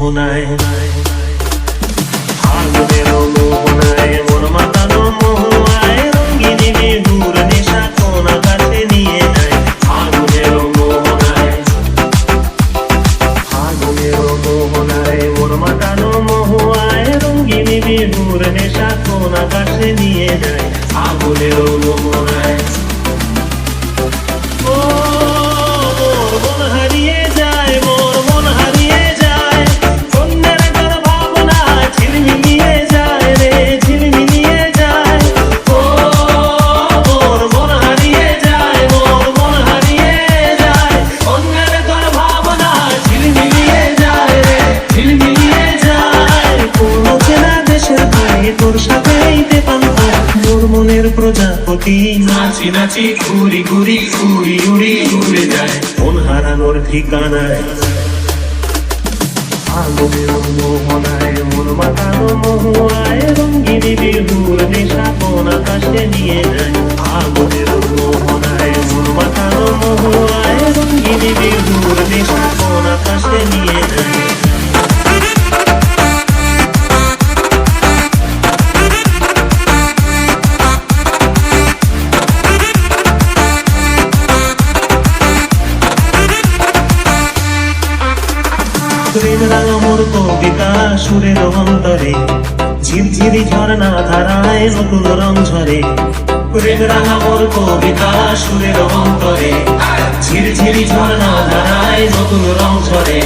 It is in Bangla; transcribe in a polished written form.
মোহনায়, ফাগুনের মোহনায় মন মাতানো মহুয়ায় রঙ্গিনী বিহুর নেশা কোন আকাশে নিয়ে যায়। ফাগুনের মোহনায়, ফাগুনের মোহনায় মন মাতানো মহুয়ায় রঙ্গিনী বিহুর নেশা কোন আকাশে নিয়ে যায়। ফাগুনের মোহনায় প্রজাপতি নাচি নাচি ঘুরি ঘুরি উড়ি উড়ি উড়ে যায় মন হারানোর ঠিকানায়। ফাগুনের মোহনায় মন মাতানো মহুয়ায় রঙ্গিনী বিহুর নেশা কোন আকাশে নিয়ে যায়। ফাগুনের মোহনায় মন মাতানো মহুয়ায় রঙ্গিনী বিহুর নেশা কোন আকাশে নিয়ে যায়। প্রেম রাঙা মোর কবিতা সুরের অন্তরে ঝিরঝিরি ঝর্ণা ধারায় নতুন রং ঝরে। প্রেম রাঙা মোর কবিতা সুরের অন্তরে ঝিরঝিরি ঝর্ণা ধারায় নতুন রং ঝরে।